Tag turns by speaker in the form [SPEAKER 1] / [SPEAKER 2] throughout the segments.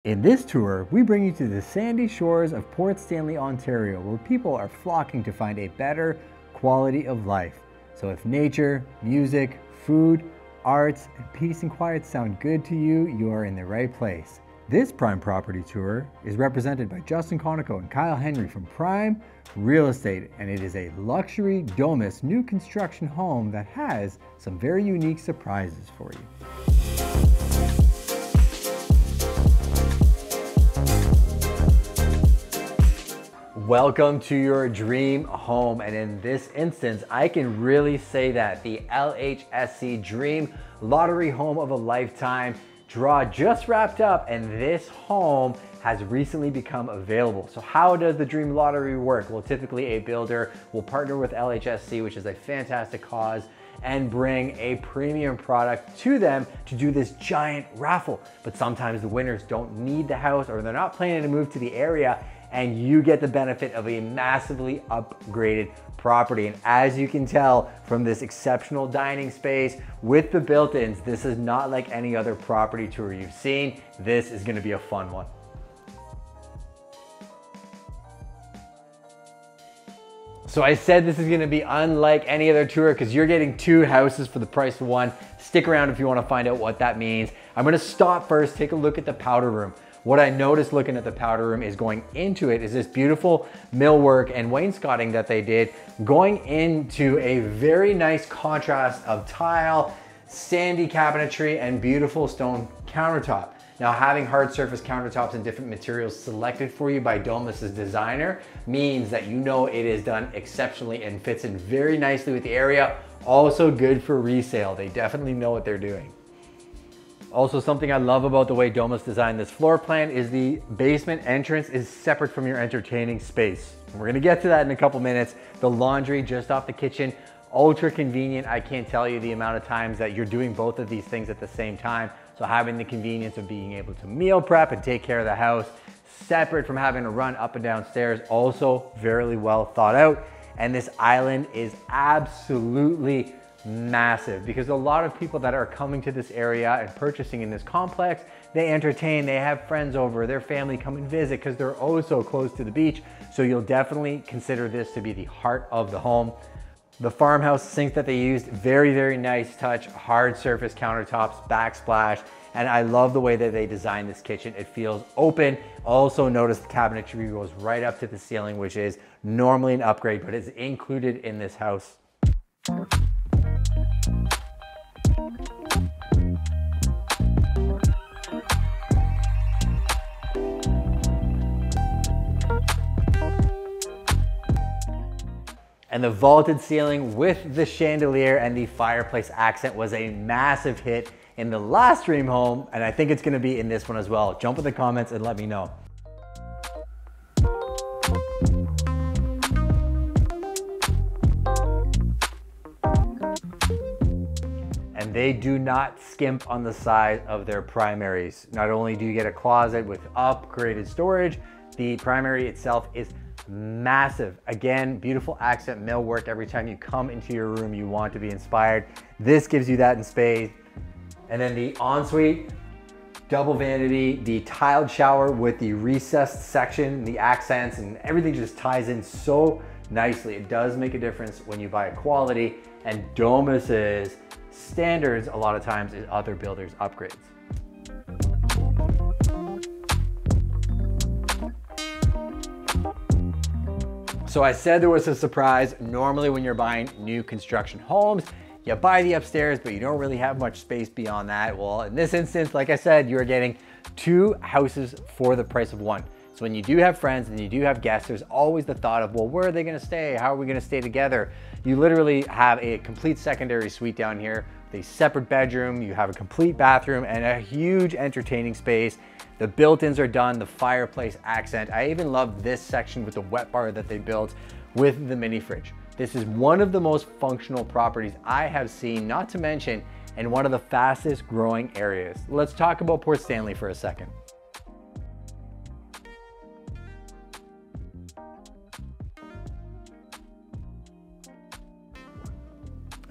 [SPEAKER 1] In this tour, we bring you to the sandy shores of Port Stanley, Ontario, where people are flocking to find a better quality of life. So if nature, music, food, arts, and peace and quiet sound good to you, you are in the right place. This Prime Property Tour is represented by Justin Conoco and Kyle Henry from Prime Real Estate, and it is a luxury domus new construction home that has some very unique surprises for you. Welcome to your dream home, and in this instance I can really say that the LHSC Dream Lottery Home of a Lifetime draw just wrapped up, and this home has recently become available. So how does the Dream Lottery work? Well, typically a builder will partner with LHSC, which is a fantastic cause, and bring a premium product to them to do this giant raffle. But sometimes the winners don't need the house, or they're not planning to move to the area, and you get the benefit of a massively upgraded property. And as you can tell from this exceptional dining space with the built-ins, this is not like any other property tour you've seen. This is gonna be a fun one. So I said this is gonna be unlike any other tour because you're getting two houses for the price of one. Stick around if you wanna find out what that means. I'm gonna stop first, take a look at the powder room. What I noticed looking at the powder room is going into it is this beautiful millwork and wainscoting that they did, going into a very nice contrast of tile, sandy cabinetry, and beautiful stone countertop. Now, having hard surface countertops and different materials selected for you by Domus's designer means that you know it is done exceptionally and fits in very nicely with the area. Also good for resale. They definitely know what they're doing. Also, something I love about the way Domus designed this floor plan is the basement entrance is separate from your entertaining space. We're gonna get to that in a couple minutes. The laundry just off the kitchen, ultra convenient. I can't tell you the amount of times that you're doing both of these things at the same time. So having the convenience of being able to meal prep and take care of the house, separate from having to run up and down stairs, also very well thought out. And this island is absolutely massive because a lot of people that are coming to this area and purchasing in this complex, they entertain, they have friends over, their family come and visit because they're oh so close to the beach. So you'll definitely consider this to be the heart of the home. The farmhouse sink that they used, very, very nice touch, hard surface countertops, backsplash, and I love the way that they designed this kitchen. It feels open. Also notice the cabinetry goes right up to the ceiling, which is normally an upgrade, but is included in this house. And the vaulted ceiling with the chandelier and the fireplace accent was a massive hit in the last dream home, and I think it's gonna be in this one as well. Jump in the comments and let me know. And they do not skimp on the size of their primaries. Not only do you get a closet with upgraded storage, the primary itself is massive. Again, beautiful accent millwork. Every time you come into your room, you want to be inspired. This gives you that in spades. And then the ensuite, double vanity, the tiled shower with the recessed section, the accents, and everything just ties in so nicely. It does make a difference when you buy a quality, and Domus's standards a lot of times is other builders' upgrades. So I said there was a surprise. Normally when you're buying new construction homes, you buy the upstairs, but you don't really have much space beyond that. Well, in this instance, like I said, you're getting two houses for the price of one. So when you do have friends and you do have guests, there's always the thought of, well, where are they gonna stay? How are we gonna stay together? You literally have a complete secondary suite down here, with a separate bedroom, you have a complete bathroom and a huge entertaining space. The built-ins are done, the fireplace accent. I even love this section with the wet bar that they built with the mini fridge. This is one of the most functional properties I have seen, not to mention in one of the fastest growing areas. Let's talk about Port Stanley for a second.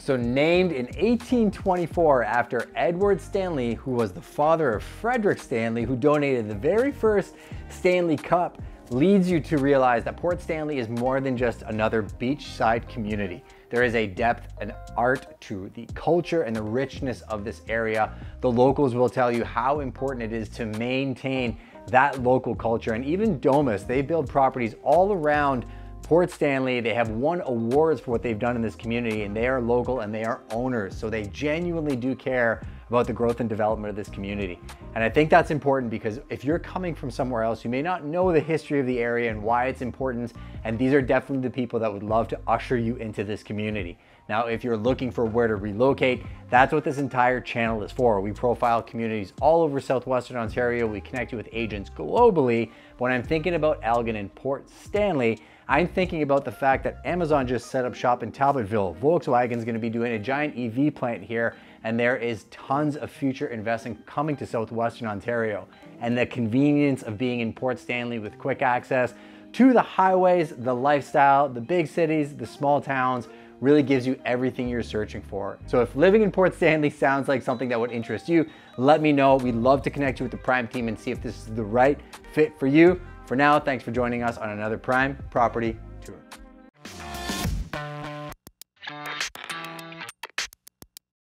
[SPEAKER 1] So named in 1824 after Edward Stanley, who was the father of Frederick Stanley, who donated the very first Stanley Cup, leads you to realize that Port Stanley is more than just another beachside community. There is a depth and art to the culture and the richness of this area. The locals will tell you how important it is to maintain that local culture. And even Domus, they build properties all around Port Stanley. They have won awards for what they've done in this community, and they are local and they are owners. So they genuinely do care about the growth and development of this community. And I think that's important because if you're coming from somewhere else, you may not know the history of the area and why it's important. And these are definitely the people that would love to usher you into this community. Now, if you're looking for where to relocate, that's what this entire channel is for. We profile communities all over Southwestern Ontario. We connect you with agents globally. When I'm thinking about Elgin and Port Stanley, I'm thinking about the fact that Amazon just set up shop in Talbotville. Volkswagen's gonna be doing a giant EV plant here, and there is tons of future investment coming to Southwestern Ontario. And the convenience of being in Port Stanley with quick access to the highways, the lifestyle, the big cities, the small towns, really gives you everything you're searching for. So if living in Port Stanley sounds like something that would interest you, let me know. We'd love to connect you with the Prime team and see if this is the right fit for you. For now, thanks for joining us on another Prime Property Tour.